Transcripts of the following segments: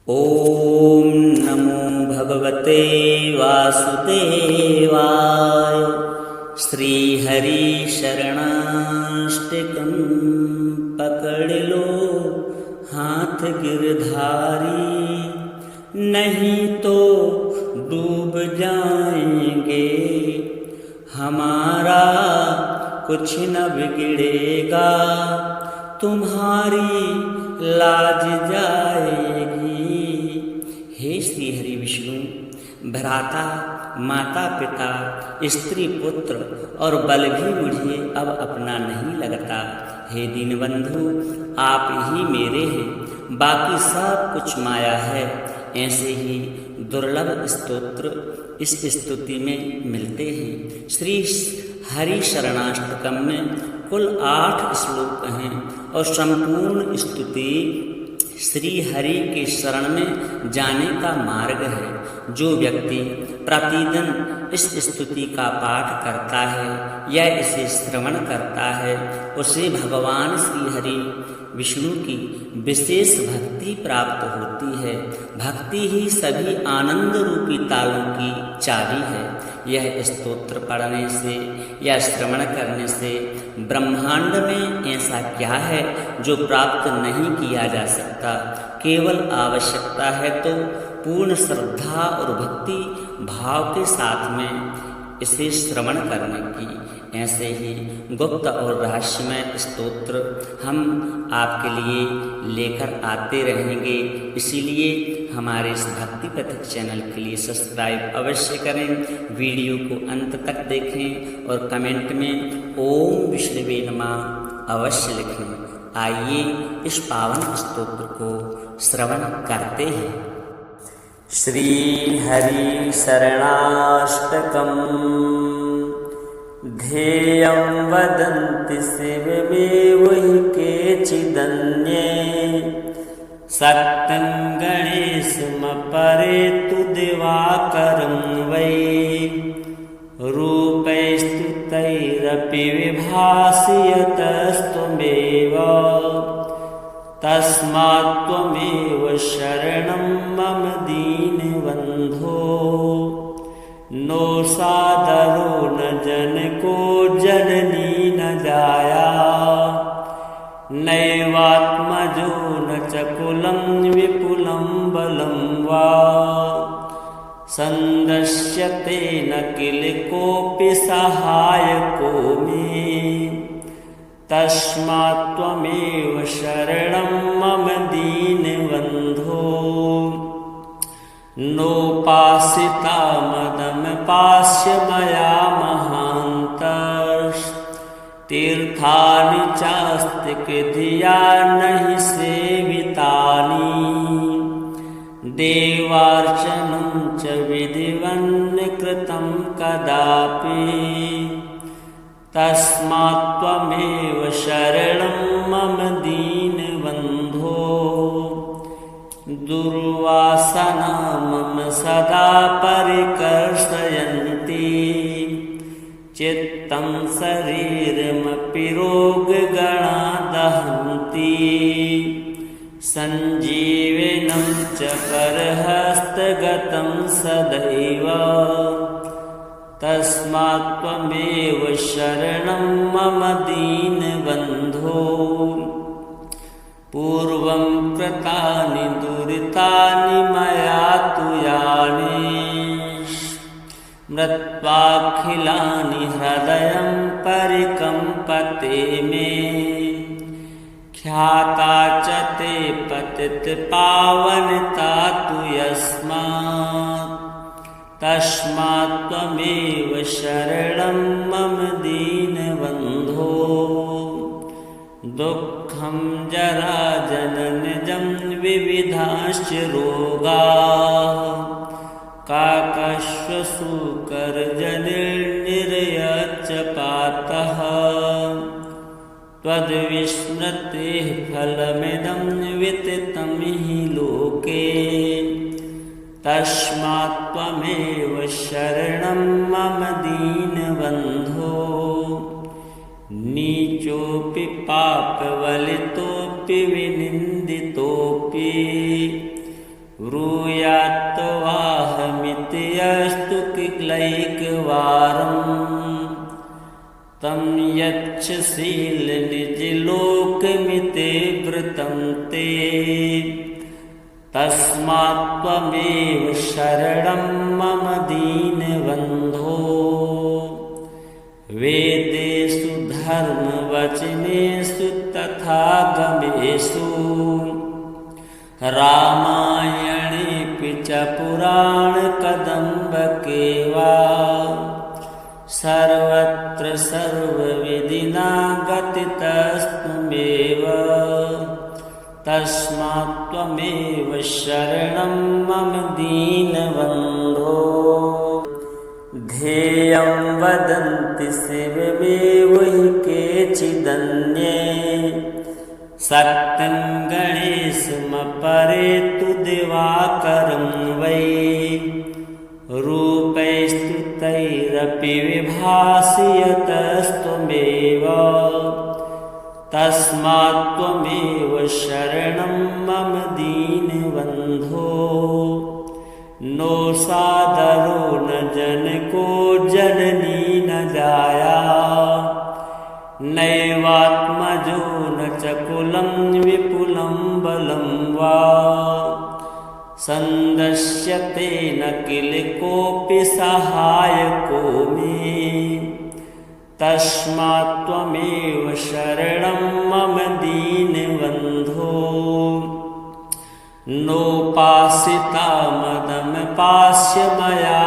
ॐ नमो भगवते वासुदेवाय। श्रीहरि शरणाष्टकं पकड़ लो हाथ गिरधारी, नहीं तो डूब जाएंगे, हमारा कुछ न बिगड़ेगा, तुम्हारी लाज जाएगी। हे श्री हरि विष्णु, भ्राता माता पिता स्त्री पुत्र और बल भी मुझे अब अपना नहीं लगता। हे दीनबंधु, आप ही मेरे हैं, बाकी सब कुछ माया है। ऐसे ही दुर्लभ स्तोत्र इस स्तुति में मिलते हैं। श्री हरि शरणाष्टकम में कुल 8 श्लोक हैं और संपूर्ण स्तुति श्री हरि के शरण में जाने का मार्ग है। जो व्यक्ति प्रतिदिन इस स्तुति का पाठ करता है या इसे श्रवण करता है, उसे भगवान श्री हरि विष्णु की विशेष भक्ति प्राप्त होती है। भक्ति ही सभी आनंद रूपी तालों की चाबी है। यह स्तोत्र पढ़ने से या श्रवण करने से ब्रह्मांड में ऐसा क्या है जो प्राप्त नहीं किया जा सकता। केवल आवश्यकता है तो पूर्ण श्रद्धा और भक्ति भाव के साथ में इसे श्रवण करने की। ऐसे ही गुप्त और रहस्यमय स्तोत्र हम आपके लिए लेकर आते रहेंगे। इसीलिए हमारे इस भक्ति पथिक चैनल के लिए सब्सक्राइब अवश्य करें, वीडियो को अंत तक देखें और कमेंट में ओम विष्णुवे नमः अवश्य लिखें। आइए इस पावन स्तोत्र को श्रवण करते हैं। श्री हरि शरणाष्टकम् ध्येयं वदन्ति शिवमेव हि केचिदन्ये, शक्तं गणेशमपरे तु दिवाकरं वै, रूपैस्तुतैरपि विभासि यतस्त्वमेव, तस्मात् त्वमेव शरणं मम दीनबन्धो। नो सादरो न जनको जननी न जाया, नैवात्मजो न च कुलं विपुलं बलं वा, सन्दस्यते न किल कोऽपि सहायको मे, तस्मात् त्वमेव शरणं मम दीनबन्धो। नोपासिता मदमपास्य मया महान्तस्, तीर्थानि चास्तिकधिया नहि सेवितानि, देवार्चनं च विधिवन्न कृतं कदापि, तस्मात् त्वमेव शरणं मम दीनबन्धो। दुर्वासना मम सदा परिकर्षयन्ति, चित्तं शरीरमपि रोगगणा दहन्ति, सञ्जीवनं च करहस्तगतं सदैव, तस्मात् त्वमेव शरणं मम दीनबन्धो। पूर्वं कृतानि दुरितानि मया तु यानि, मृत्वाखिलानि हृदयं परिकम्पते मे, ख्याता च ते पतितपावनता तु यस्मात्, तस्मात् त्वमेव शरणं मम दीनबन्धो। दुःखं जरा जननजं विविधाश्च रोगाः, काकश्वसूकरजनिर्निरयच्च पातः, त्वद्विस्मृतेः फलमिदं विततं हि लोके, तस्मात् त्वमेव शरणं मम दीनबन्धो। नीचोऽपि पापवलितोऽपि विनिन्दितोऽपि ब्रूयात्वाहमिति अस्तु किलैकवारम् तं यच्छसील निजलोकमिति वृतं ते तस्मात्त्वमेव शरणं मम दीनबन्धो वेदेषु धर्मवचनेषु तथा गमेषु रामायणेऽपि च पुराणकदम्बके वा सर्वत्र सर्वविधिना गतितस्त्वमेव तस्मात्त्वमेव शरणं मम दीनबन्धो ध्येयं वदन्ति शिवमेव हि केचिदन्ये सत्यं गणेशमपरे तु दिवाकरं वै रूपैस्तुतैरपि विभासि यतस्त्वमेव तस्मात्त्वमेव शरणं मम दीनबन्धो नो सादरो न जनको जननी न जाया नैवात्मजो न च कुलं विपुलं बलं वा सन्दस्यते न किल कोऽपि सहायको मे तस्मात्त्वमेव शरणं मम दीनबन्धो नोपासिता मदमपास्य मया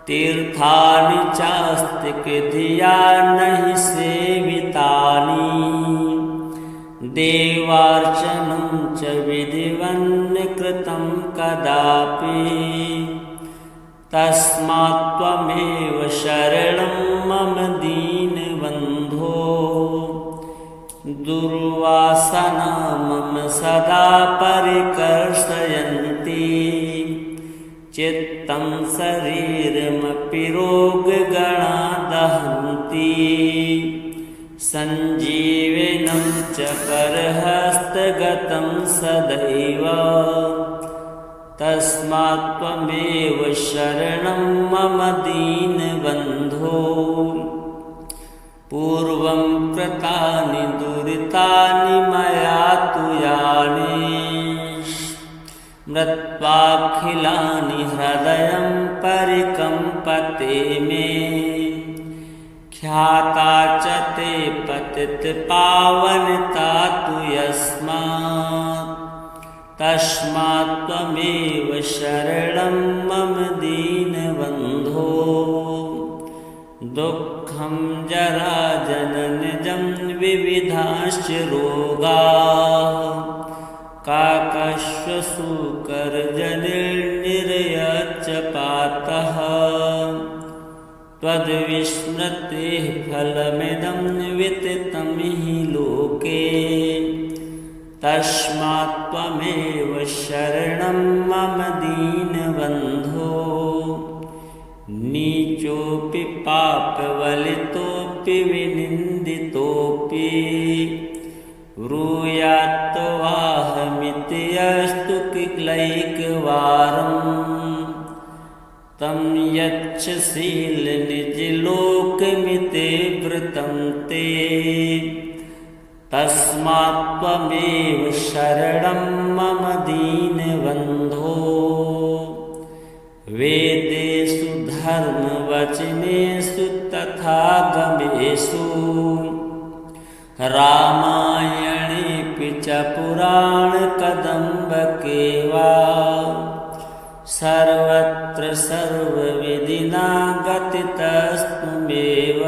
महान्तस्तीर्थानि चास्ति धिया नहि सेवितानि देवार्चनं च विधिवन्न कृतं कदापि तस्मात्त्वमेव शरणं मम दीनबन्धो दुर्वासना मम सदा परिकर्षयन्ति चित्तं शरीरमपि रोगगणा दहन्ति सञ्जीवनं च करहस्तगतं सदैव तस्मात्त्वमेव शरणं मम दीनबन्धो पूर्वं कृतानि दुरितानि मया तु यानि मृत्वाखिलानि हृदयं परिकम्पते मे ख्याता च ते पतितपावनता तु यस्मात् तस्मात्त्वमेव शरणं मम दीनबन्धो दुःखं जराजननजं विविधाश्च रोगाः काकश्वसूकरजनिर्निरयच्च पातः त्वद्विस्मृतेः फलमिदं विततं हि लोके तस्मात्त्वमेव शरणं मम दीनबन्धो नीचोऽपि पापवलितोऽपि विनिन्दितोऽपि ब्रूयात्वाहमिति अस्तु किलैकवारम् तं यच्छसील निजलोकमिति वृतं ते तस्मात्त्वमेव शरणं मम दीनबन्धो वेदेषु धर्मवचनेषु तथा गमेषु रामायणेऽपि च पुराणकदम्बके वा सर्वत्र सर्वविधिना गतितस्त्वमेव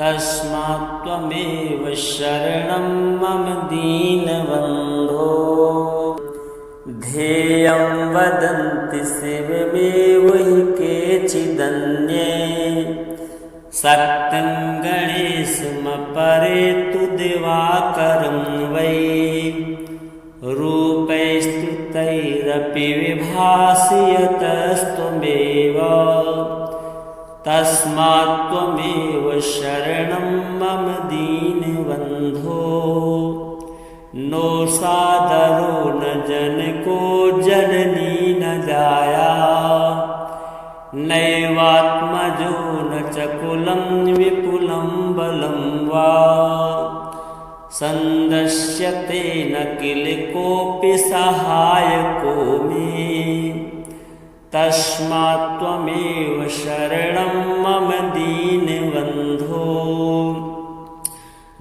तस्मात्त्वमेव शरणं मम दीनबन्धो ध्येयं वदन्ति शिवमेव हि केचिदन्ये सत्यं गणेशमपरे तु दिवाकरं वै रूपैस्तुतैरपि विभासि यतस्त्वमेव तस्मात्त्वमेव शरणं मम दीनबन्धो नो सादरो न जन को जननी न जाया, नैवात्मजो न च कुलं विपुलं बलं वा, संदश्यते न किल कोऽपि सहायको मे, तस्मात् त्वमेव शरणं मम दीनबन्धो।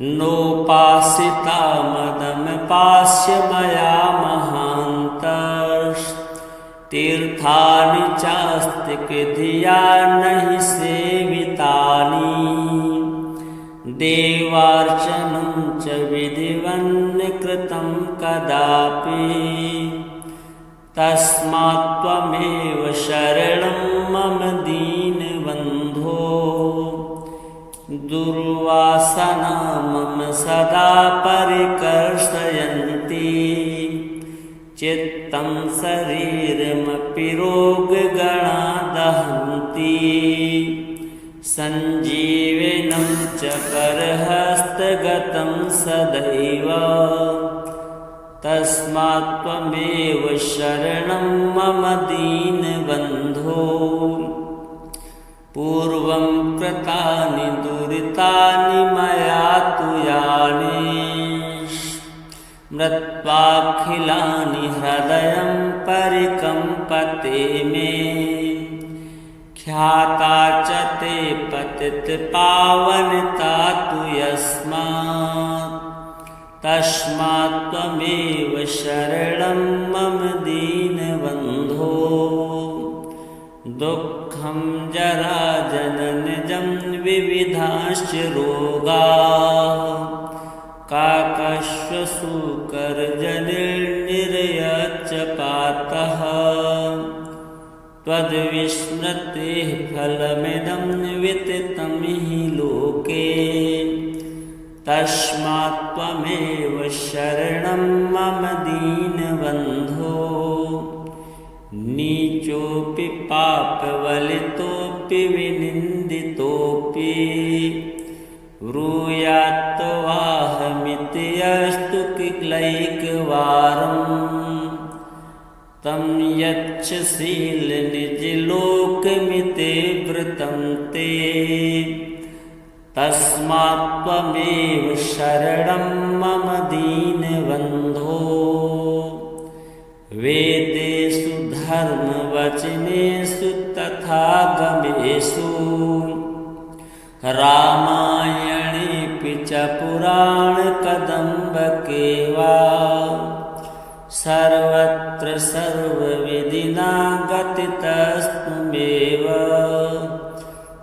नोपासिता मदमपास्य मया महान्तस्तीर्थानि चास्तिकधिया नहि सेवितानि, देवार्चनं च विधिवन्न कृतं कदापि, तस्मात् त्वमेव शरणं मम दीनबन्धो। दुर्वासना मम सदा परिकर्षयन्ति, चित्तं शरीरमपि रोगगणा दहन्ति, सञ्जीवनं च करहस्तगतं सदैव, तस्मात् त्वमेव शरणं मम दीनबन्धो। पूर्वं कृतानि दुरितानि मया तु यानि, मृत्वाखिलानि हृदयं परिकम्पते मे, ख्याता च ते पतितपावनता तु यस्मात्, तस्मात् त्वमेव शरणं मम दीनबन्धो। दुःखं जरा जननजं विविधाश्च रोगाः, काकश्वसूकरजनिर्निरयच्च पातः, त्वद्विस्मृतेः फलमिदं विततं हि लोके, तस्मात् त्वमेव शरणं मम दीनबन्धो। नीचोऽपि पापवलितोऽपि विनिन्दितोऽपि, ब्रूयात्तवाहमिति अस्तु किलैकवारं, तं यच्छसीलनिजलोकमिति वृतं ते, तस्मात् त्वमेव शरणं मम दीनबन्धो। वेदेषु धर्मवचनेषु तथा गमेषु, रामायणेऽपि च पुराणकदम्बके वा, सर्वत्र सर्वविधिना गतितस्त्वमेव,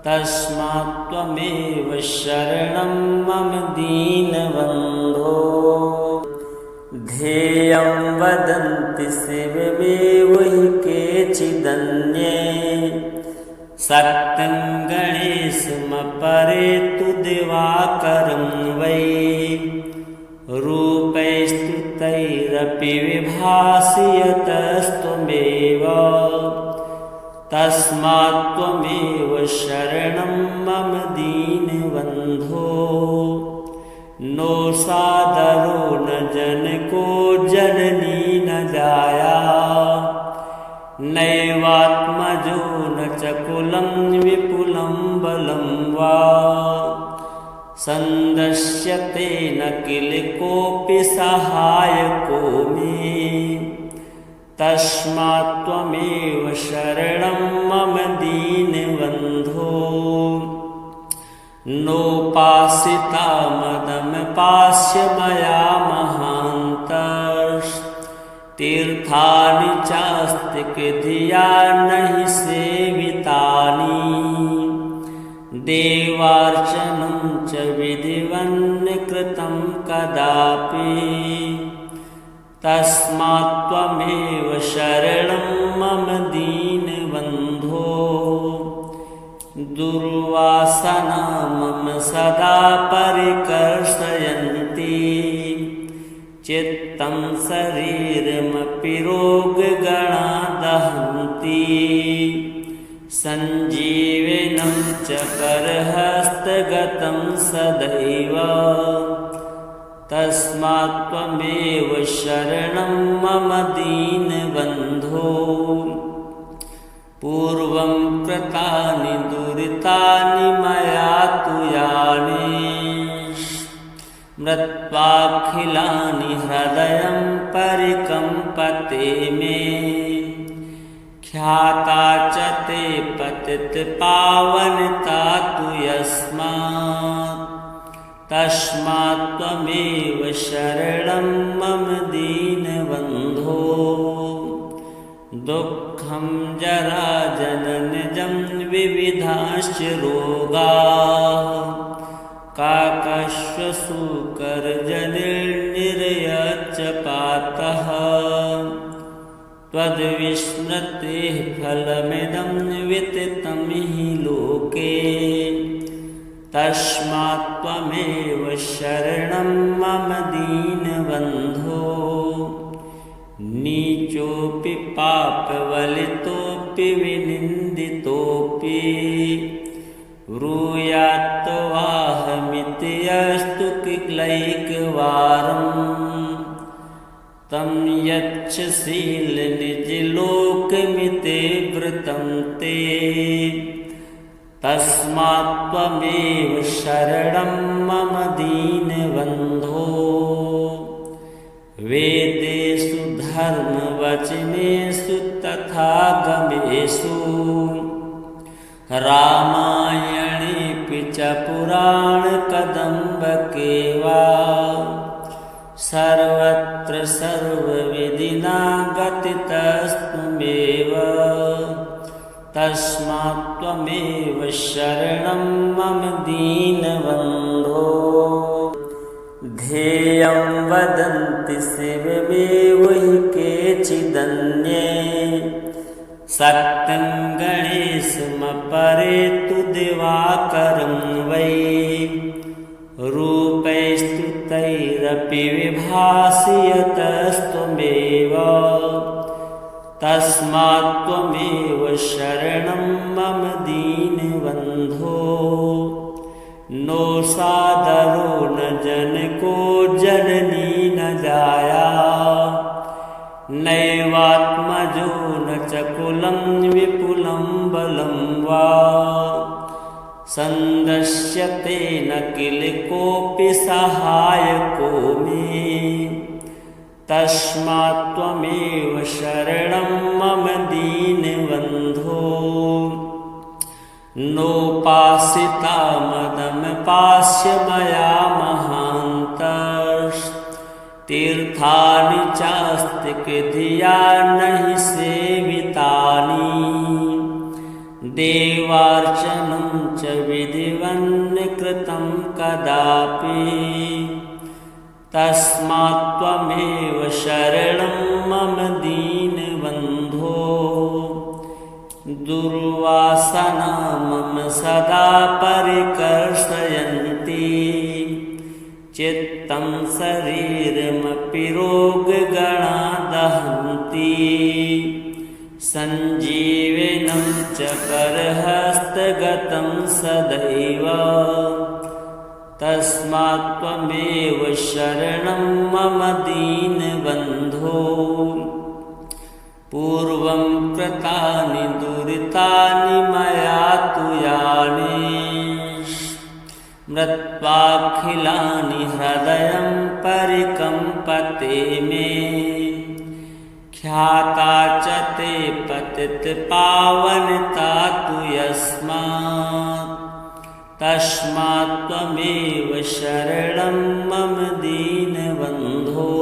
तस्मात् त्वमेव शरणं मम दीनबन्धो। ध्येयं वदन्ति शिवमेव हि केचिदन्ये, सत्यं गणेशमपरे तु दिवाकरं वै, रूपैस्तुतैरपि विभासि यतस्त्वमेव, तस्मात् त्वमेव शरणं मम दीनबन्धो। नो सादरो न जनको जननी न जाया, नैवात्मजो न च कुलं विपुलं बलं वा, संदश्यते न किल कोऽपि सहायको मे, तस्मात् त्वमेव शरणं मम दीनबन्धो। नोपासिता मदमपास्य मया महान्तस्तीर्थानि चास्तिकधिया नहि सेवितानि, देवार्चनं च विधिवन्न कृतं कदापि, तस्मात् त्वमेव शरणं मम दीनबन्धो। दुर्वासना मम सदा परिकर्षयन्ति, चित्तं शरीरमपि रोगगणा दहन्ति, सञ्जीवनं च करहस्तगतं सदैव, तस्मात् त्वमेव शरणं मम दीनबन्धो। पूर्वं कृतानि दुरितानि मया तु यानि, मृत्वाखिलानि हृदयं परिकम्पते मे। ख्याता च ते पतितपावनता तु यस्मात्, तस्मात् त्वमेव शरणं मम दीनबन्धो। दुःखं जरा जननजं विविधाश्च रोगाः, काकश्वसूकरजनिर्निरयच्च पातः। त्वद्विस्मृतेः फलमिदं विततं हि लोके, तस्मात् त्वमेव शरणं मम दीनबन्धो। नीचोऽपि पापवलितोऽपि विनिन्दितोऽपि, ब्रूयात्तवाहमिति अस्तु किलैकवारम्। तं यच्छसीलनिजलोकमिते वृतं ते, तस्मात् त्वमेव शरणं मम दीनबन्धो। वेदेषु धर्मवचनेषु तथा गमेषु, रामायणेऽपि च पुराणकदम्बके वा, सर्वत्र सर्वविधिना गतितस्त्वमेव। तस्मात् त्वमेव शरणं मम दीनबन्धो। ध्येयं वदन्ति शिवमेव हि केचिदन्ये, सत्यं गणेशमपरे तु दिवाकरं वै। रूपैस्तुतैरपि विभासि यतस्त्वमेव, तस्मात् त्वमेव शरणं मम दीनबन्धो। नो सादरो न जनको जननी न जाया, नैवात्मजो न च कुलं विपुलं बलं वा। सन्दस्यते न किल कोऽपि सहायको मे, तस्मात् त्वमेव शरणं मम दीनबन्धो। नोपासिता मदमपास्य मया महान्तस्, तीर्थानि चास्तिकधिया नहि सेवितानि। देवार्चनं च विधिवन्न कृतं कदापि, तस्मात् त्वमेव शरणं मम दीनबन्धो। दुर्वासना मम सदा परिकर्षयन्ति, चित्तं शरीरमपि रोगगणा दहन्ति। सञ्जीवनं च करहस्तगतं सदैव, तस्मात् त्वमेव शरणं मम दीनबन्धो। पूर्वं कृतानि दुरितानि मया तु यानि, मृत्वाखिलानि हृदयं परिकम्पते मे। ख्याता च ते पतितपावनता तु यस्मात्, तस्मात् त्वमेव शरणं मम दीनबन्धो।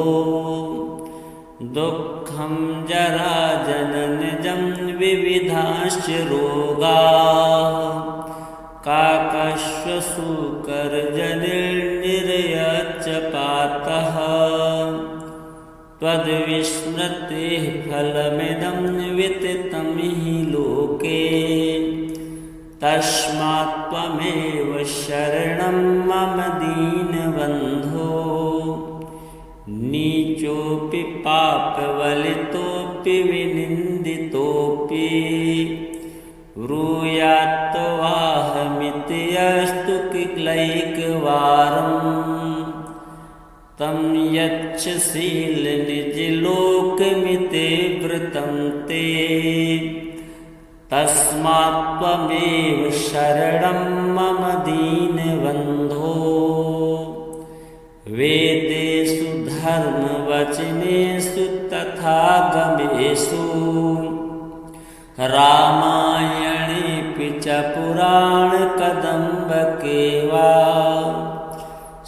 दुःखं जरा जननजं विविधाश्च रोगाः, काकश्वसूकरजनिर्निरयच्च पातः। त्वद्विस्मृतेः फलमिदं विततं हि लोके, तस्मात् त्वमेव शरणं मम दीनबन्धो। नीचोऽपि पापवलितोऽपि विनिन्दितोऽपि, ब्रूयात्तवाहमिति। เ वाहमिति अस्तु किलैकवारम्। तम् यच्छसीलनिजलोकमिते वृतं ते, तस्मात् त्वमेव शरणं मम दीनबन्धो। पूर्वं कृतानि दुरितानि मया तु यानि, मृत्वाखिलानि हृदयं परिकम्पते मे। ख्याता च ते पतितपावनता तु यस्मात्, तस्मात् त्वमेव शरणं मम दीनबन्धो। नोपासिता मदमपास्य मया महान्तस्, तीर्थानि चास्तिकधिया नहि सेवितानि। देवार्चनं च विधिवन्न कृतं कदापि, तस्मात् त्वमेव शरणं मम दीनबन्धो। नीचोऽपि पापवलितोऽपि विनिन्दितोऽपि, ब्रूयात्तवाहमिति अस्तु किलैकवारम्। तं यच्छसील निजलोकमिते वृतं ते तस्मात्त्वमेव शरणं मम दीनबन्धो। वेदेषु धर्मवचनेषु तथा गमेषु रामायणेऽपि च पुराणकदम्बके वा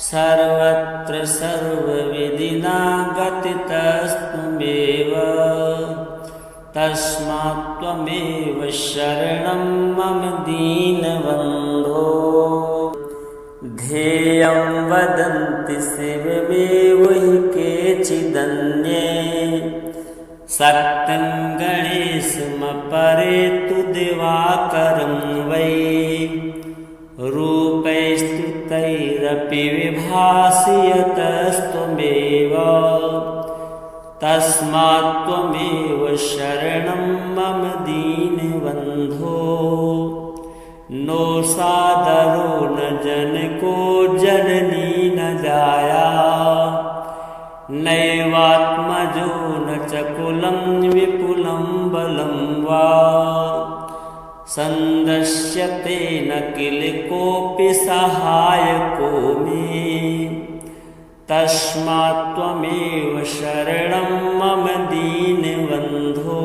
सर्वत्र सर्वविधिना गतितस्त्वमेव तस्मात्त्वमेव शरणं मम दीनबन्धो। ध्येयं वदन्ति शिवमेव हि केचिदन्ये सत्यं गणेशमपरे तु दिवाकरं वै रूपैस्तुतैरपि विभासि यतस्त्वमेव तस्मात्त्वमेव शरणं मम दीनबन्धो। नो सादरो न जनको जननी न जाया नैवात्मजो न च कुलं विपुलं बलं वा सन्दस्यते न किल कोऽपि सहायको मे तस्मात्त्वमेव शरणं मम दीनबन्धो।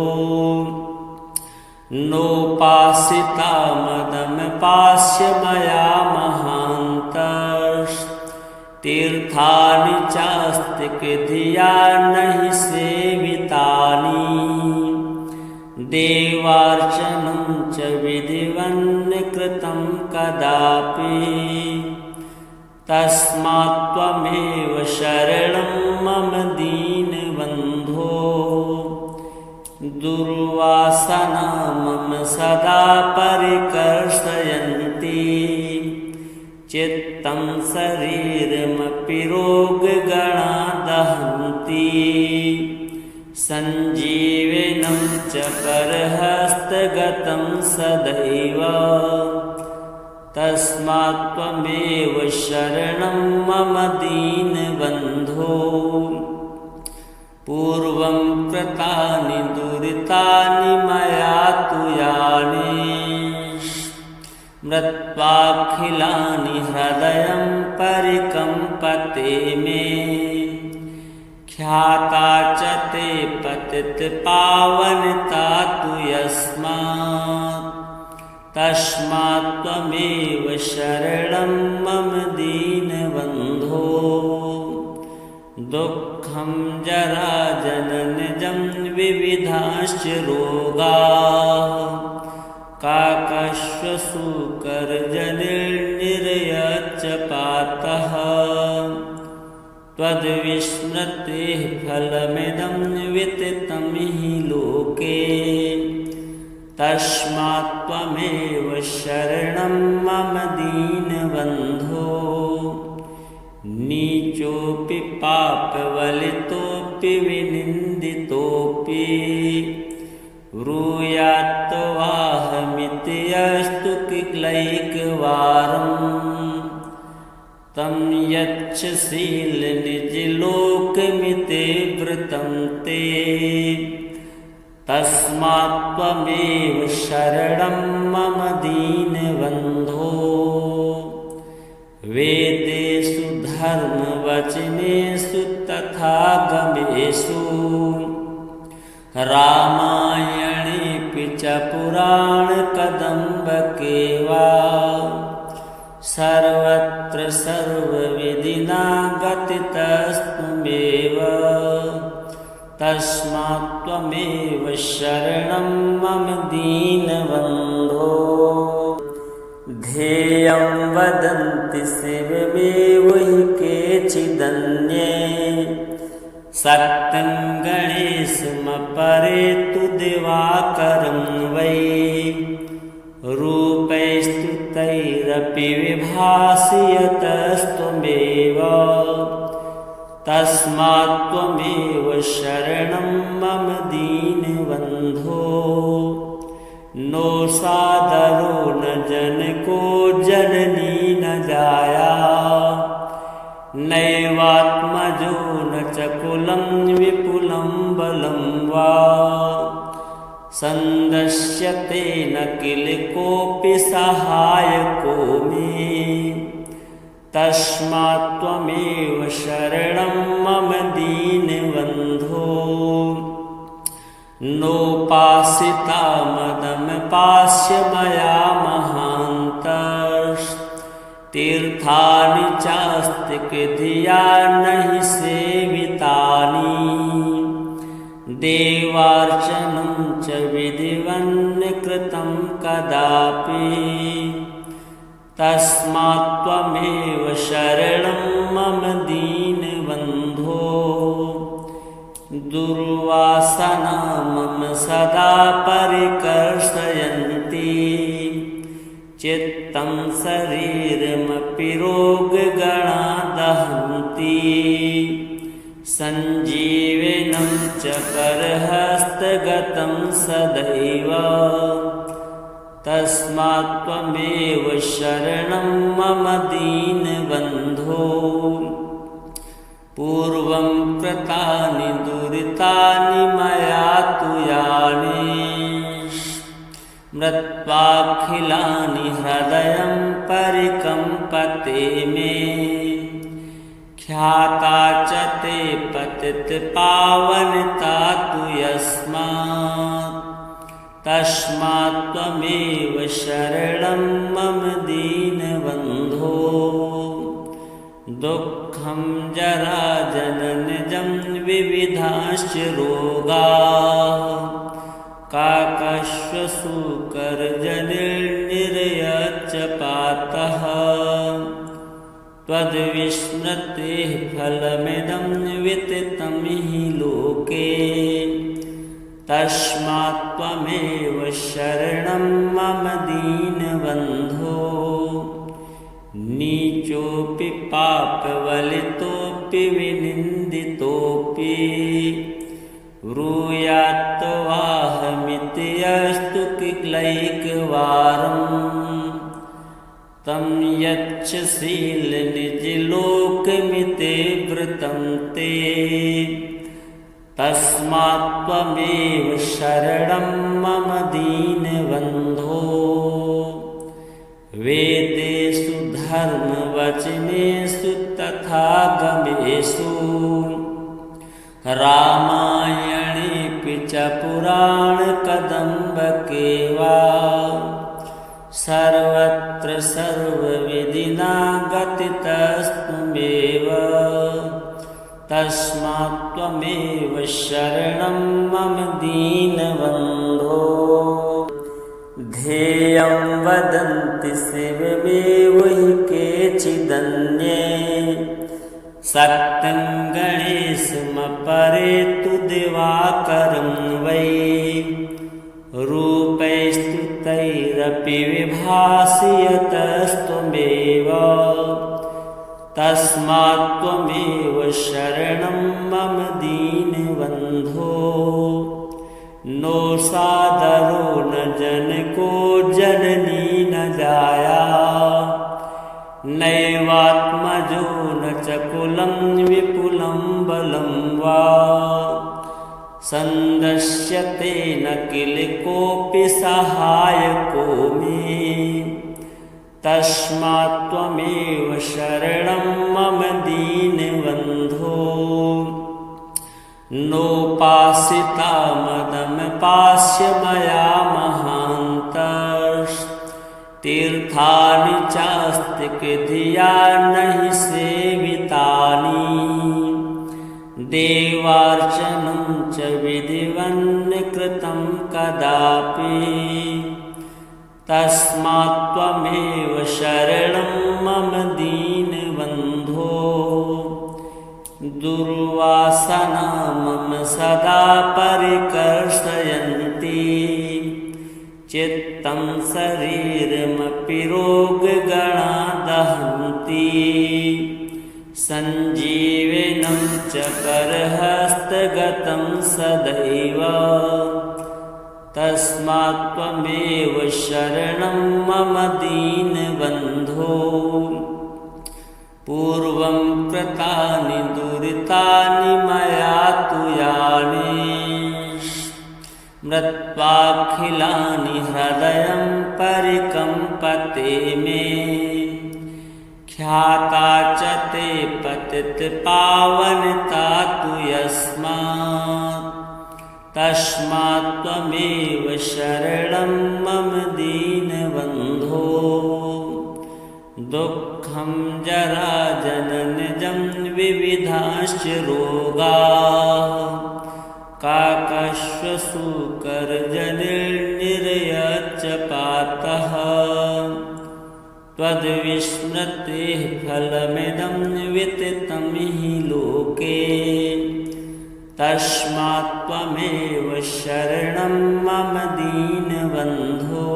नोपासिता मदमपास्य मया महान्तस्तीर्थानि चास्तिकधिया नहि सेवितानि देवार्चनं च विधिवन्न कृतं कदापि तस्मात्त्वमेव शरणं मम दीनबन्धो। दुर्वासना मम सदा परिकर्षयन्ति चित्तं शरीरमपि रोगगणा दहन्ति सञ्जीवनं च परहस्तगतं सदैव तस्मात्त्वमेव शरणं मम दीनबन्धो। पूर्वं कृतानि दुरितानि मया तु यानि मृत्वाखिलानि हृदयं परिकम्पते मे ख्याता च ते पतितपावनता तु यस्मात् तस्मात्त्वमेव शरणं मम दीनबन्धो। दुःखं जराजननजं विविधाश्च रोगाः काकश्वसूकरजनिर्निरयच्च पातः त्वद्विस्मृतेः फलमिदं विततं हि लोके तस्मात्त्वमेव शरणं मम दीनबन्धो। नीचोऽपि पापवलितोऽपि विनिन्दितोऽपि ब्रूयात्तवाहमिति अस्तु किलैकवारम् तं यच्छसील निजलोकमिते वृतं ते तस्मात्त्वमेव शरणं मम दीनबन्धो। वेदेषु धर्मवचनेषु तथा गमेषु रामायणेऽपि च पुराणकदम्बके वा सर्वत्र सर्वविधिना गतितस्त्वमेव तस्मात्त्वमेव शरणं मम दीनबन्धो। ध्येयं वदन्ति शिवमेव हि केचिदन्ये सत्यं गणेशमपरे तु दिवाकरं वै रूपैस्तुतैरपि विभासि यतस्त्वमेव तस्मात्त्वमेव शरणं मम दीनबन्धो। नो सादरो न जनको जननी न जाया नैवात्मज चकुलं विपुलं बलं वा सन्दश्यते न किल कोऽपि सहायको मे तस्मात् त्वमेव शरणं मम दीनबन्धो नोपासिता मदमपास्य मया महान्तस् तीर्थानि चास्तिकधिया नहि सेवितानि देवार्चनं च विधिवन्न कृतं कदापि तस्मात् त्वमेव शरणं मम दीनबन्धो दुर्वासना मम सदा परिकर्षयन्ति चित्तं शरीरमपि रोगगणा दहन्ति सञ्जीवनं च करहस्तगतं सदैव तस्मात् त्वमेव शरणं मम दीनबन्धो पूर्वं कृतानि दुरितानि मया तु यानि मृत्वाखिलानि हृदयं परिकम्पते मे ख्याता च ते पतितपावनता तु यस्मात् तस्मात् त्वमेव शरणं मम दीनबन्धो दुःखं जराजननजं विविधाश्च रोगाः काकश्वसूकरजनिर्निरयच्च पातः त्वद्विस्मृतेः फलमिदं विततं हि लोके तस्मात् त्वमेव शरणं मम दीनबन्धो नीचोऽपि पापवलितोऽपि विनिन्दितोऽपि ब्रूयात्तवाहमिति अस्तु किलैकवारं तं यच्छसीलनिजलोकमिते वृतं ते तस्मात् त्वमेव शरणं मम दीनबन्धो वेदेषु धर्मवचनेषु तथा गमेषु रामायणेऽपि च पुराणकदम्बके वा सर्वत्र सर्वविधिना गतितस्त्वमेव तस्मात् त्वमेव शरणं मम दीनबन्धो ध्येयं वदन्ति शिवमेव हि केचिदन्ये सत्यं गणेशमपरे तु दिवाकरं वै रूपैस्तुतैरपि विभासि यतस्त्वमेव तस्मात् त्वमेव शरणं मम दीनबन्धो नो सादरो न जनको जननी न जाया नैवात्मजो न च कुलं विपुलं बलं वा सन्दश्यते न किल कोऽपि सहायको मे तस्मात् त्वमेव शरणं मम दीनबन्धो नोपासिता मदमपास्य मया महान्तस् तीर्थानि चास्तिकधिया नहि सेवितानि देवार्चनं च विधिवन्न कृतं कदापि तस्मात् त्वमेव शरणं मम दीनबन्धो दुर्वासना मम सदा परिकर्षयन्ति चित्तं शरीरमपि रोगगणा दहन्ति सञ्जीवनं च करहस्तगतं सदैव तस्मात् त्वमेव शरणं मम दीनबन्धो पूर्वं कृतानि दुरितानि मया तु यानि मृत्वाखिलानि हृदयं परिकम्पते मे ख्याता च ते पतितपावनता तु यस्मात् तस्मात् त्वमेव शरणं मम दीनबन्धो दुःखं जरा जननजं विविधाश्च रोगाः काकश्वसूकरजनिर्निरयच्च पातः त्वद्विस्मृतेः फलमिदं विततं हि लोके तस्मात् त्वमेव शरणं मम दीनबन्धो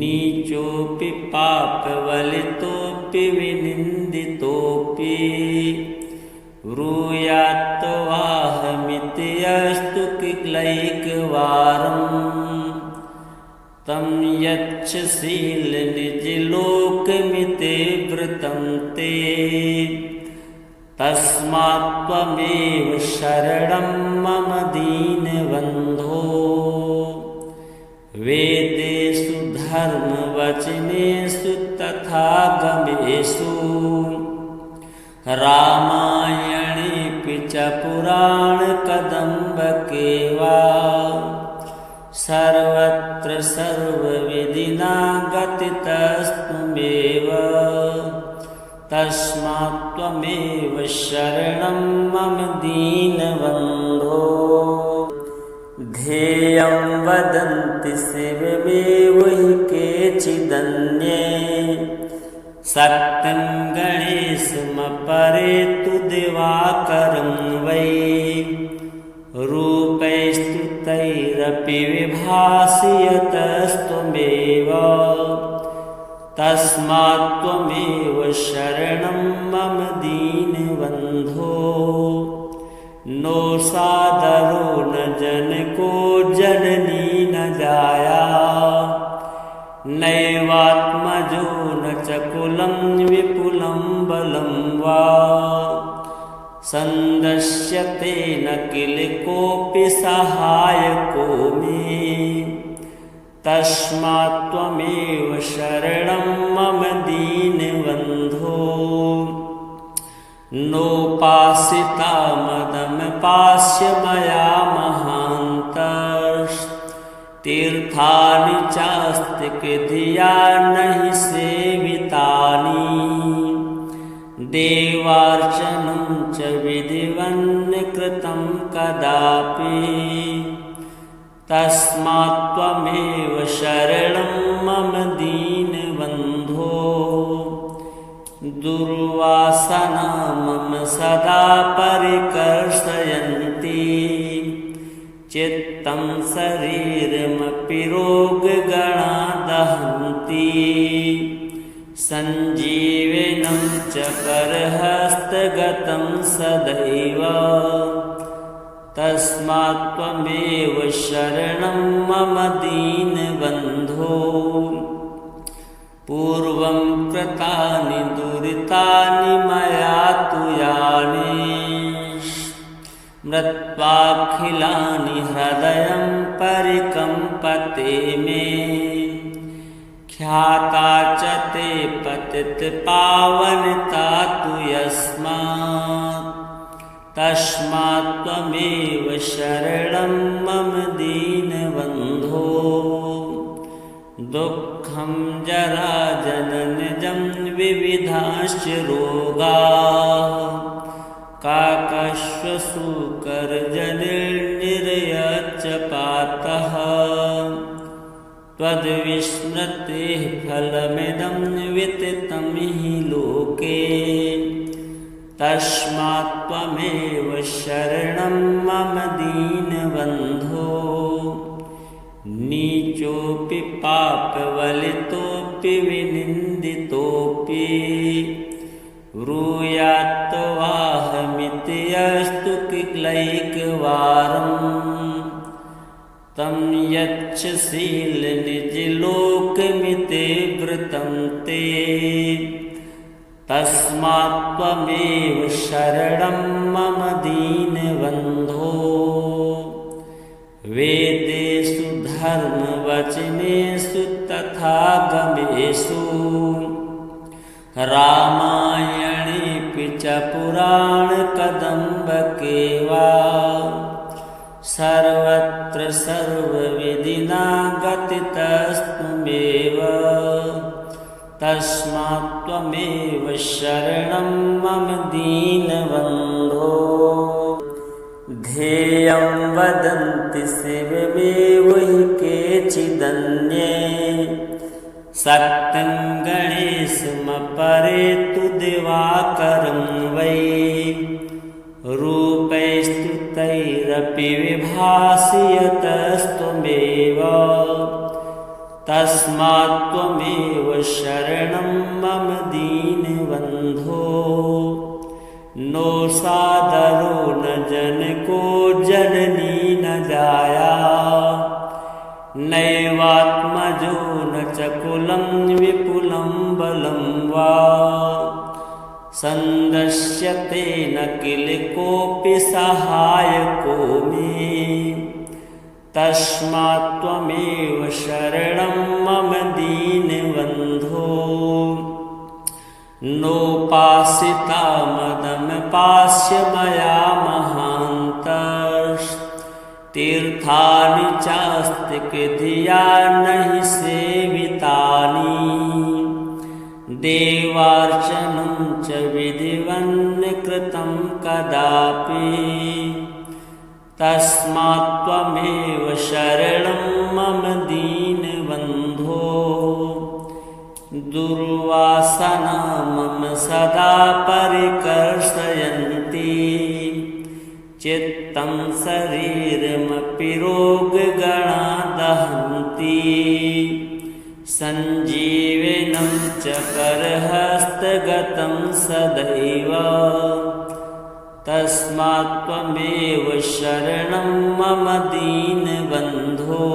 नीचोऽपि पापवलितोऽपि विनिन्दितोऽपि ब्रूयात्तवाहमिति अस्तु किलैकवारम् तं यच्छसीलनिजलोकमिते वृतं ते तस्मात् त्वमेव शरणं मम दीनबन्धो वेदेषु धर्मवचनेषु तथा गमेषु रामायणेऽपि च पुराणकदम्बके वा सर्वत्र सर्वविधिना गतितस्त्वमेव तस्मात् त्वमेव शरणं मम दीनबन्धो ध्येयं वदन्ति शिवमेव हि केचिदन्ये सत्यं गणेशमपरे तु दिवाकरं वै रूपैस्तुतैरपि विभासि यतस्त्वमेव तस्मात् त्वमेव शरणं मम दीनबन्धो नो सादरो न जनको जननी न जाया नैवात्मजो न च कुलं विपुलं बलं वा सन्दस्यते न किल कोऽपि सहायको मे तस्मात् त्वमेव शरणं मम दीनबन्धो नोपासिता मदमपास्य मया महान्तस्तीर्थानि चास्तिकधिया नहि सेवितानि देवार्चनं च विधिवन्न कृतं कदापि तस्मात् त्वमेव शरणं मम दीनबन्धो दुर्वासना मम सदा परिकर्षयन्ति चित्तं शरीरमपि रोगगणा दहन्ति सञ्जीवनं च करहस्तगतं सदैव तस्मात् त्वमेव शरणं मम दीनबन्धो पूर्वं कृतानि दुरितानि मया तु यानि मृत्वाखिलानि हृदयं परिकम्पते मे ख्याता च ते पतितपावनता तु यस्मात् तस्मात् त्वमेव शरणं मम दीनबन्धो दुःखं जरा जननजं विविधाश्च रोगाः काकश्वसूकरजनिर्निरयच्च पातः त्वद्विस्मृतेः फलमिदं विततं हि लोके तस्मात् त्वमेव शरणं मम दीनबन्धो नीचोऽपि पापवलितोऽपि विनिन्दितोऽपि ब्रूयात्तवाहमिति अस्तु किलैकवारम् तं यच्छसीलनिजलोकमिते वृतं ते तस्मात् त्वमेव शरणं मम दीनबन्धो। वेदेषु धर्मवचनेषु तथा गमेषु रामायणेऽपि च पुराणकदम्बके वा सर्वत्र सर्वविधिना गतितस्त्वमेव। तस्मात् त्वमेव शरणं मम दीनबन्धो। ध्येयं वदन्ति शिवमेव हि केचिदन्ये सत्यं गणेशमपरे तु दिवाकरं वै। रूपैस्तुतैरपि विभासि यतस्त्वमेव। तस्मात् त्वमेव शरणं मम दीनबन्धो। नो सादरो न जनको जननी न जाया नैवात्मजो न च कुलं विपुलं बलं वा। सन्दस्यते न किल कोऽपि सहायको मे। तस्मात् त्वमेव शरणं मम दीनबन्धो। नोपासिता मदमपास्य मया महान्तस्तीर्थानि चास्तिकधिया नहि सेवितानि। देवार्चनं च विधिवन्न कृतं कदापि। तस्मात् त्वमेव शरणं मम दीनबन्धो। दुर्वासना मम सदा परिकर्षयन्ति चित्तं शरीरमपि रोगगणा दहन्ति। सञ्जीवनं च करहस्तगतं सदैव। तस्मात् त्वमेव शरणं मम दीनबन्धो।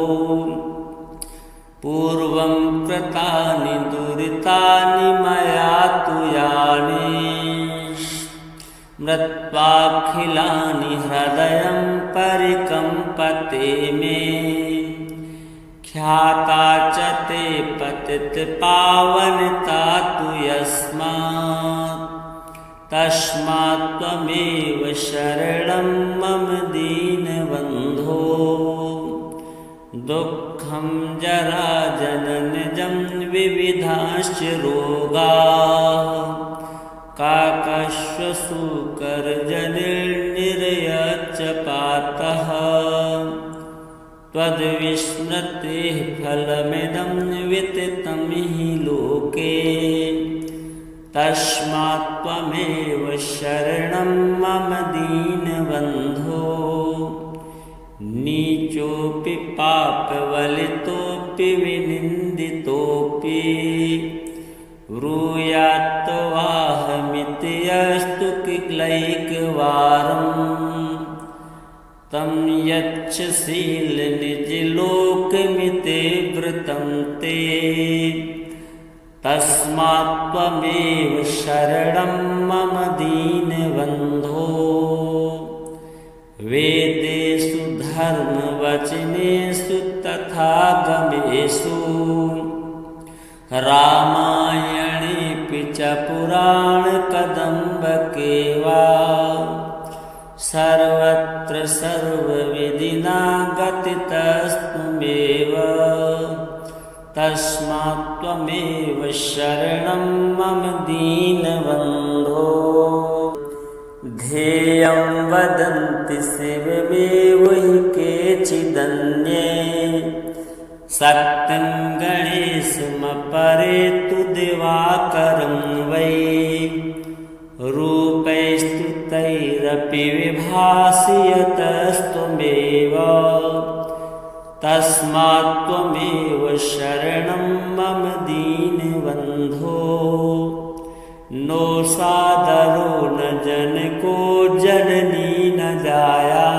पूर्वं कृतानि दुरितानि मया तु यानि मृत्वाखिलानि हृदयं परिकम्पते मे। ख्याता च ते पतितपावनता तु यस्मात्। तस्मात् त्वमेव शरणं मम दीनबन्धो। दुःखं जराजननजं विविधाश्च रोगाः काकश्वशूकरजनिर्निरयच्च पातः। त्वद्विस्मृतेः फलमिदं विततं हि लोके। तस्मात् त्वमेव शरणं मम दीनबन्धो। नीचोऽपि पापवलितोऽपि विनिन्दितोऽपि ब्रूयात्तवाहमिति अस्तु किलैकवारम्। तं यच्छशीलनिजलोकमिति वृतं ते। तस्मात् त्वमेव शरणं मम दीनबन्धो। वेदेषु धर्मवचनेषु तथा गमेषु रामायणेऽपि च पुराणकदम्बके वा सर्वत्र सर्वविधिना गतितस्त्वमेव। तस्मात् त्वमेव शरणं मम दीनबन्धो। ध्येयं वदन्ति शिवमेव हि केचिदन्ये सत्यं गणेशमपरे तु दिवाकरं वै। रूपैस्तुतैरपि विभासि यतस्त्वमेव। तस्मात् त्वमेव शरणं मम दीनबन्धो। नो सादरो न जनको जननी न जाया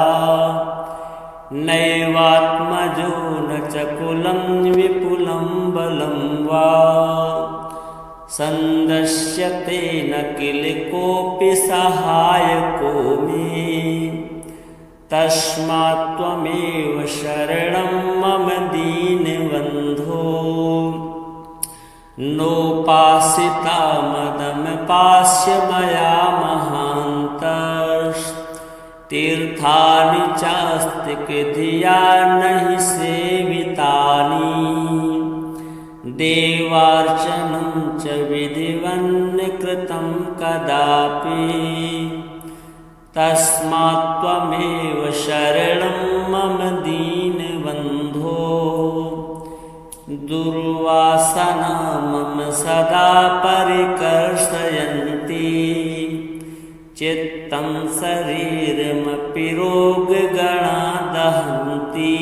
नैवात्मजो न च कुलं विपुलं बलं वा। संदश्यते न किल कोऽपि सहायको मे तस्मात् त्वमेव शरणं मम दीनबन्धो नोपासिता मदमपास्य मया महान्तस् तीर्थानि चास्तिकधिया नहि सेवितानि देवार्चनं च विधिवन्न कृतं कदापि तस्मात् त्वमेव शरणं मम दीनबन्धो दुर्वासना मम सदा परिकर्षयन्ति चित्तं शरीरमपि रोगगणा दहन्ति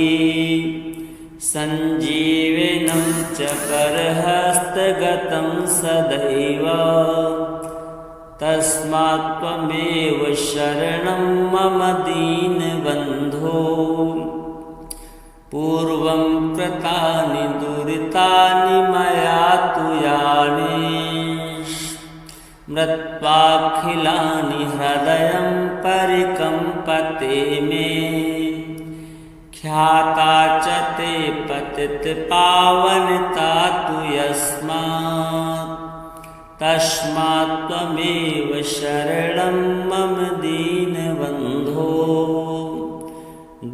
सञ्जीवनं च करहस्तगतं सदैव तस्मात् त्वमेव शरणं मम दीनबन्धो पूर्वं कृतानि दुरितानि मया तु यानि मृत्वाखिलानि हृदयं परिकम्पते मे ख्याता च ते पतितपावनता तु यस्मात् तस्मात् त्वमेव शरणं मम दीनबन्धो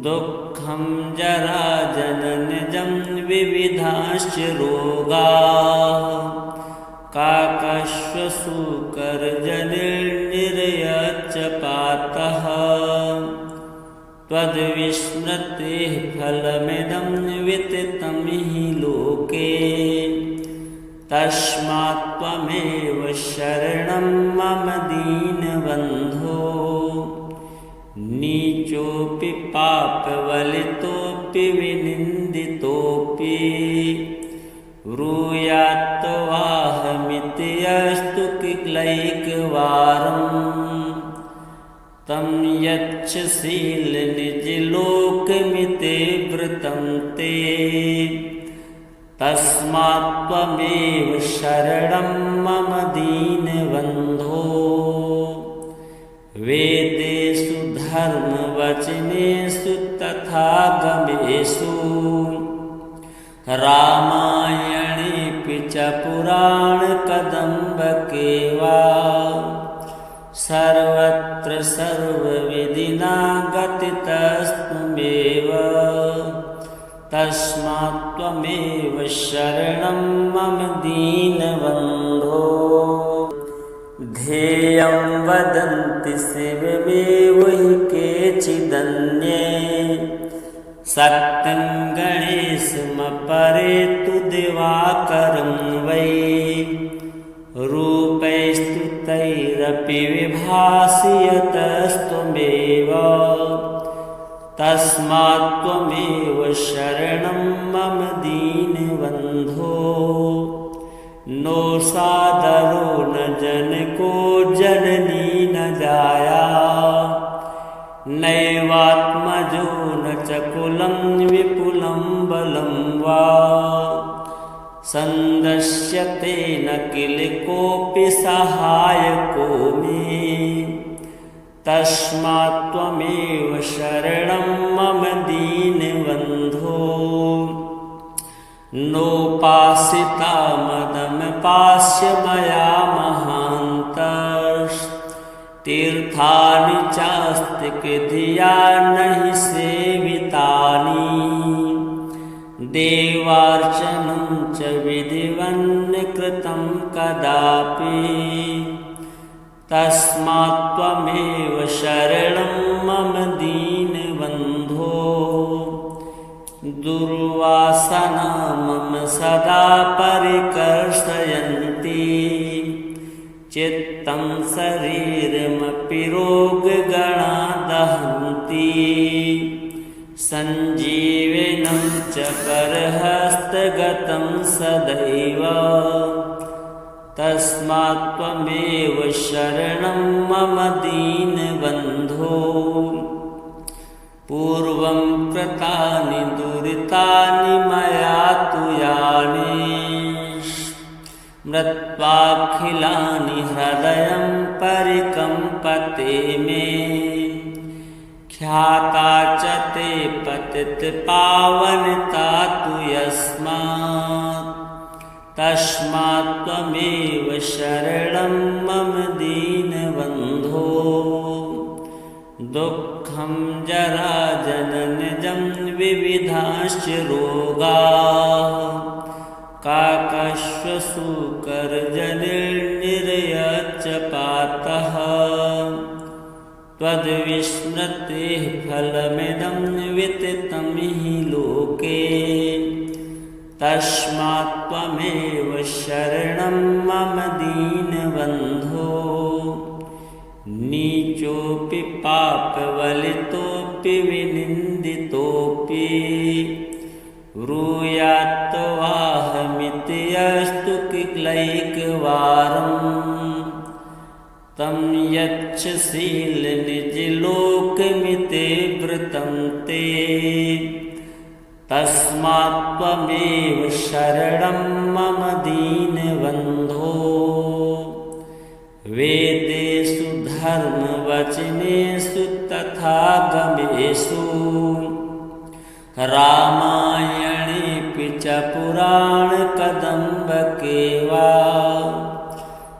दुःखं जरा जननजं विविधाश्च रोगाः काकश्वसूकरजनिर्निरयच्च पातः त्वद्विस्मृतेः फलमिदं विततं हि लोके तस्मात् त्वमेव शरणं मम दीनबन्धो नीचोऽपि पापवलितोऽपि विनिन्दितोऽपि ब्रूयात्तवाहमिति अस्तु किलैकवारं तं यच्छसीलनिजलोकमिति वृतं ते तस्मात् त्वमेव शरणं मम दीनबन्धो वेदेषु धर्मवचनेषु तथा गमेषु रामायणेऽपि च पुराणकदम्बके वा सर्वत्र सर्वविधिना गतितस्त्वमेव तस्मात् त्वमेव शरणं मम दीनबन्धो ध्येयं वदन्ति शिवमेव हि केचिदन्ये सत्यं गणेशमपरे तु दिवाकरं वै रूपैस्तुतैरपि विभासि यतस्त्वमेव तस्मात् त्वमेव शरणं मम दीनबन्धो नो सादरो न जनको जननी न जाया नैवात्मजो न च कुलं विपुलं बलं वा संदश्यते न किल कोऽपि सहायको मे तस्मात् त्वमेव शरणं मम दीनबन्धो नोपासिता मदमपास्य मया महान्तस् तीर्थानि चास्तिकधिया नहि सेवितानि देवार्चनं च विधिवन्न कृतं कदापि तस्मात् त्वमेव शरणं मम दीनबन्धो दुर्वासना मम सदा परिकर्षयन्ति चित्तं शरीरमपि रोगगणा दहन्ति सञ्जीवनं च करहस्तगतं सदैव तस्मात् त्वमेव शरणं मम दीनबन्धो पूर्वं कृतानि दुरितानि मया तु यानि मृत्वाखिलानि हृदयं परिकम्पते मे। ख्याता च ते पतितपावनता तु यस्मात्, तस्मात् त्वमेव शरणं मम दीनबन्धो। दुःखं जराजननजं विविधाश्च रोगाः, काकश्वसूकरजनिर्निरयच्च पातः। त्वद्विस्मृतेः फलमिदं विततं हि लोके, तस्मात् त्वमेव शरणं मम दीनबन्धो। नीचोऽपि पापवलितोऽपि विनिन्दितोऽपि, ब्रूयात्तवाहमिति अस्तु किलैकवारम्। तं यच्छसीलनिजलोकमिते वृतं ते, तस्मात् त्वमेव शरणं मम दीनबन्धो। वेदेषु धर्मवचनेषु तथा गमेषु, रामायणेऽपि च पुराणकदम्बके वा,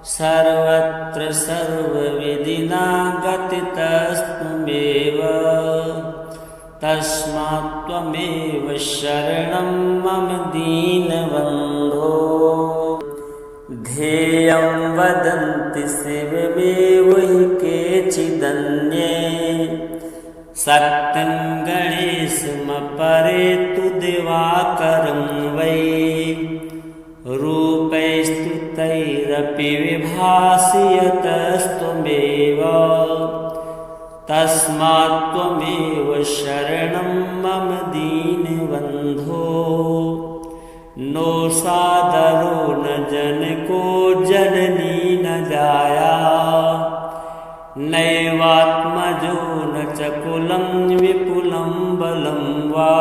सर्वत्र सर्वविधिना गतितस्त्वमेव। तस्मात् त्वमेव शरणं मम दीनबन्धो। ध्येयं वदन्ति शिवमेव हि केचिदन्ये, सत्यं गणेशमपरे तु दिवाकरं वै। रूपैस्तुतैरपि विभासि यतस्त्वमेव, तस्मात् त्वमेव शरणं मम दीनबन्धो। नो सादरो न जनको जननी न जाया, नैवात्मजो न च कुलं विपुलं बलं वा।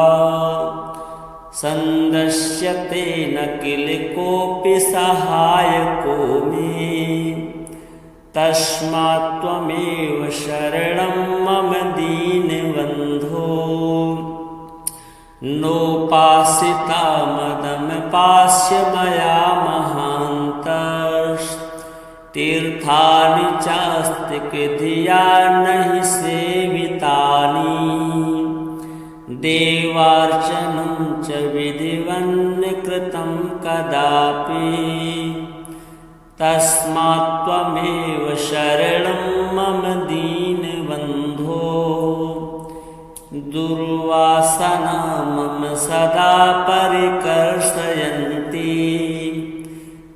सन्दस्यते न किल कोऽपि सहायको मे, तस्मात् त्वमेव शरणं मम दीनबन्धो। नोपासिता मदमपास्य मया महान्तस्तीर्थानि चास्तिकधिया नहि सेवितानि। देवार्चनं च विधिवन्न कृतं कदापि, तस्मात् त्वमेव शरणं मम दीनबन्धो। दुर्वासना मम सदा परिकर्षयन्ति,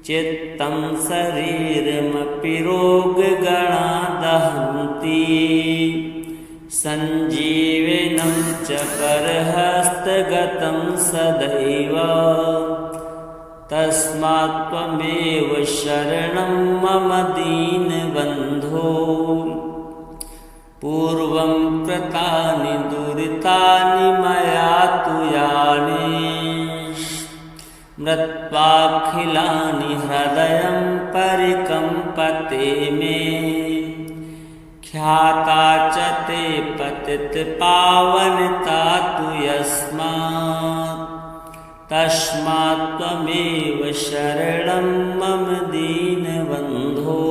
चित्तं शरीरमपि रोगगणा दहन्ति। सञ्जीवनं च करहस्तगतं सदैव, तस्मात् त्वमेव शरणं मम दीनबन्धो। पूर्वं कृतानि दुरितानि मया तु यानि, मृत्वाखिलानि हृदयं परिकम्पते मे। ख्याता च ते पतितपावनता तु यस्मात्, तस्मात् त्वमेव शरणं मम दीनबन्धो।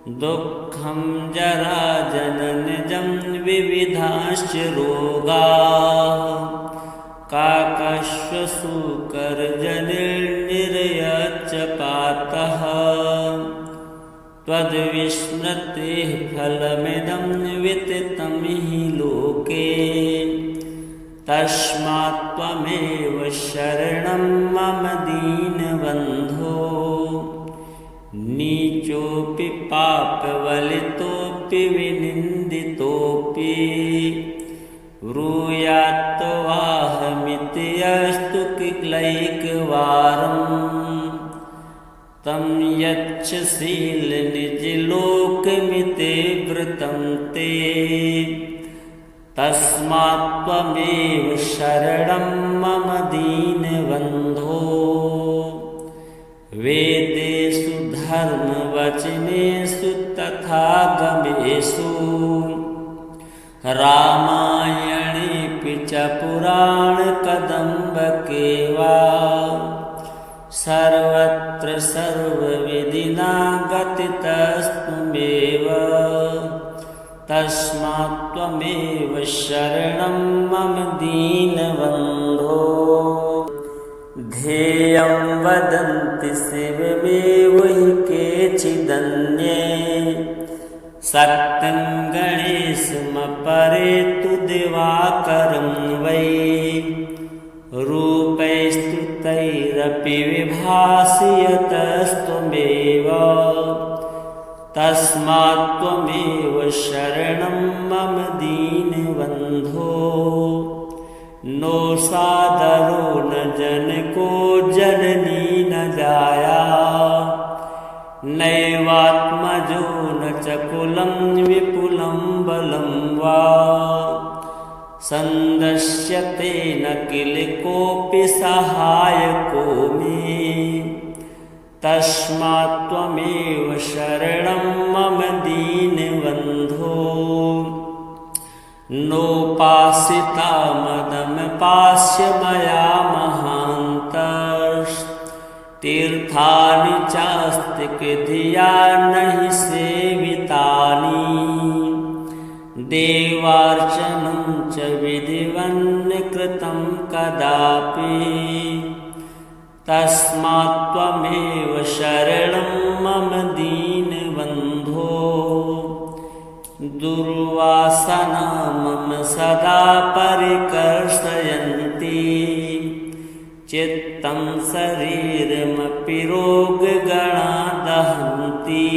दुःखं जराजननजं विविधाश्च रोगाः, काकश्वसूकरजनिर्निरयच्च पातः। त्वद्विस्मृतेः फलमिदं विततं हि लोके, तस्मात् त्वमेव शरणं मम दीनबन्धो। नीचोऽपि पापवलितोऽपि विनिन्दितोऽपि, ब्रूयात्तवाहमिति अस्तु किलैकवारम्। तं यच्छसीलनिजलोकमिते वृतं ते, तस्मात् त्वमेव शरणं मम दीनबन्धो। वेदेषु धर्मवचनेषु तथा गमेषु रामायणेऽपि च पुराणकदम्बके वा सर्वत्र सर्वविधिना गतितस्त्वमेव तस्मात् त्वमेव शरणं मम दीनबन्धो। ध्येयं वदन्ति शिवमेव हि केचिदन्ये सत्यं गणेशमपरे तु दिवाकरं वै रूपैस्तुतैरपि विभासि यतस्त्वमेव तस्मात् त्वमेव शरणं मम दीनबन्धो। नो सादरो न जनको जननी न जाया नैवात्मजो न च कुलं विपुलं बलं वा सन्दस्यते न किल कोऽपि सहायको मे तस्मात् त्वमेव शरणं मम दीनबन्धो। नोपासिता मदमपास्य मया महान्तस्तीर्थानि चास्ति धिया नहि सेवितानि देवार्चनं च विधिवन्न कृतं कदापि तस्मात् त्वमेव शरणं मम दीनबन्धो। दुर्वासना मम सदा परिकर्षयन्ति चित्तं शरीरमपि रोगगणा दहन्ति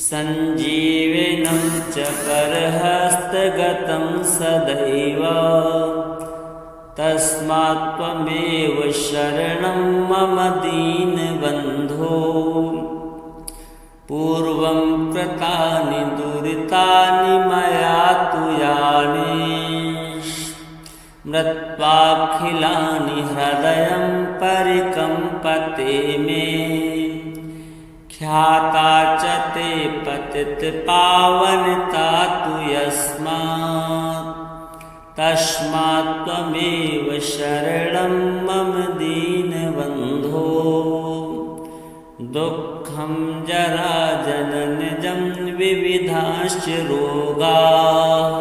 सञ्जीवनं च करहस्तगतं सदैव तस्मात् त्वमेव शरणं मम दीनबन्धो। पूर्वं कृतानि दुरितानि मया तु यानि मृत्वाखिलानि हृदयं परिकम्पते मे ख्याता च ते पतितपावनता तु यस्मात् तस्मात् त्वमेव शरणं मम दीनबन्धो। दुःखं जरा जननजं विविधाश्च रोगाः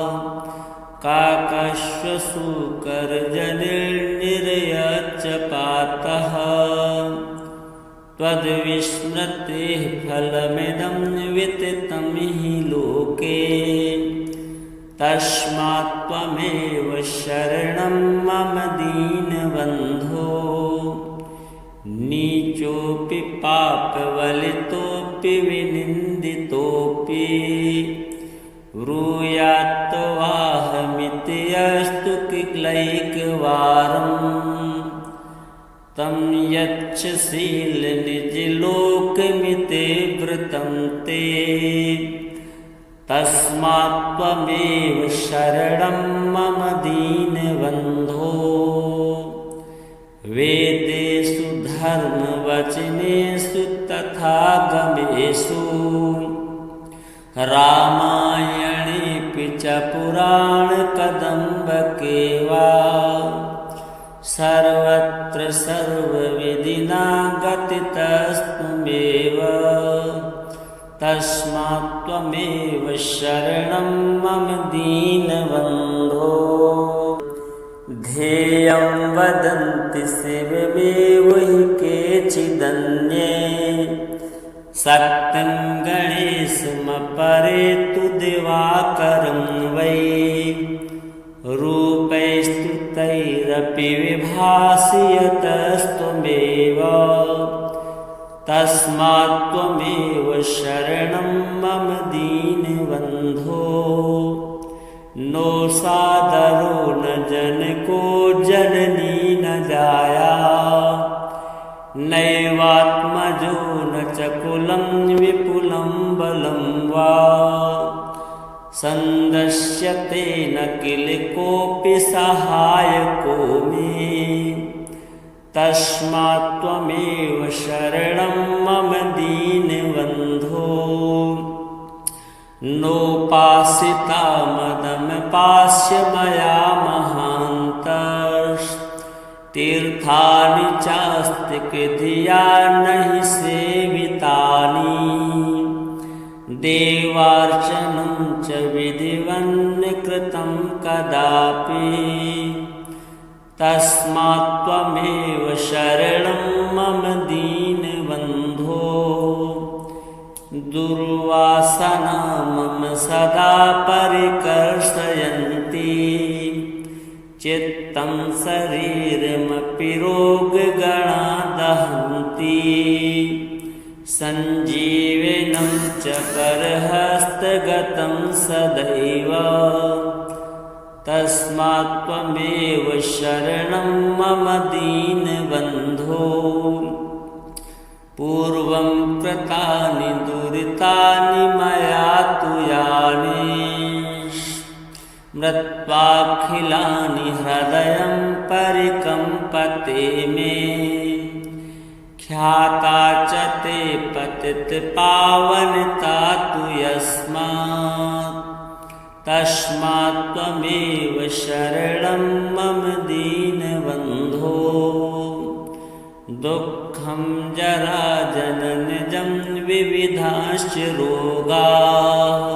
काकश्वसूकरजनिर्निरयच्च पातः त्वद्विस्मृतेः फलमिदं विततं हि लोके तस्मात् त्वमेव शरणं मम दीनबन्धो। नीचोऽपि पापवलितोऽपि विनिन्दितोऽपि ब्रूयात्तवाहमिति अस्तु किलैकवारं तं यच्छसीलनिजलोकमिति वृतं ते तस्मात् त्वमेव शरणं मम दीनबन्धो। वेदेषु धर्मवचनेषु तथा गमेषु रामायणेऽपि च पुराणकदम्बके वा सर्वत्र सर्वविधिना गतितस्त्वमेव तस्मात् त्वमेव शरणं मम दीनबन्धो। ध्येयं वदन्ति शिवमेव हि केचिदन्ये सत्यं गणेशमपरे तु दिवाकरं वै रूपैस्तुतैरपि विभासि यतस्त्वमेव तस्मात् त्वमेव शरणं मम दीनबन्धो। नो सादरो न जनको जननी न जाया नैवात्मजो न च कुलं विपुलं बलं वा सन्दस्यते न किल कोऽपि सहायको मे तस्मात् त्वमेव शरणं मम दीनबन्धो नोपासिता मदमपास्य मया महान्तस्तीर्थानि चास्तिकधिया नहि सेवितानि देवार्चनं च विधिवन्न कृतं कदापि तस्मात् त्वमेव शरणं मम दीनबन्धो दुर्वासना मम सदा परिकर्षयन्ति चित्तं शरीरमपि रोगगणा दहन्ति सञ्जीवनं च परहस्तगतं सदैव तस्मात् त्वमेव शरणं मम दीनबन्धो पूर्वं कृतानि दुरितानि मया तु यानि मृत्वाखिलानि हृदयं परिकम्पते मे ख्याता च ते पतितपावनता तु यस्मात् तस्मात् त्वमेव शरणं मम दीनबन्धो दुःखं जरा जननजं विविधाश्च रोगाः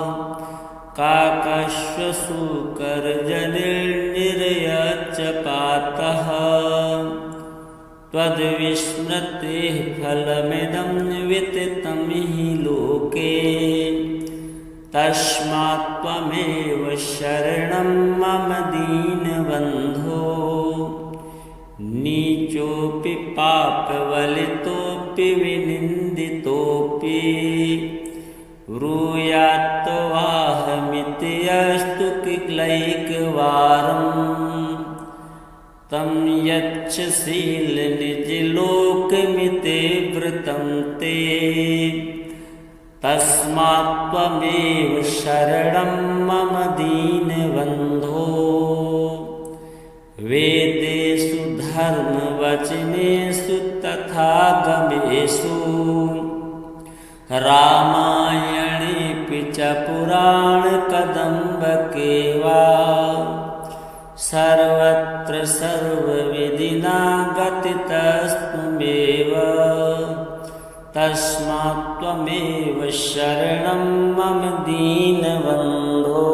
काकश्वसूकरजनिर्निरयच्च पातः त्वद्विस्मृतेः फलमिदं विततं हि लोके तस्मात् त्वमेव शरणं मम दीनबन्धो नीचोऽपि पापवलितोऽपि विनिन्दितोऽपि ब्रूयात्तवाहमिति अस्तु किलैकवारं तं यच्छशीलनिजलोकमिते वृतं ते तस्मात् त्वमेव शरणं मम दीनबन्धो वेदेषु धर्मवचनेषु तथा गमेषु रामायणेऽपि च पुराणकदम्बके वा सर्वत्र सर्वविधिना गतितस्त्वमेव तस्मात् त्वमेव शरणं मम दीनबन्धो।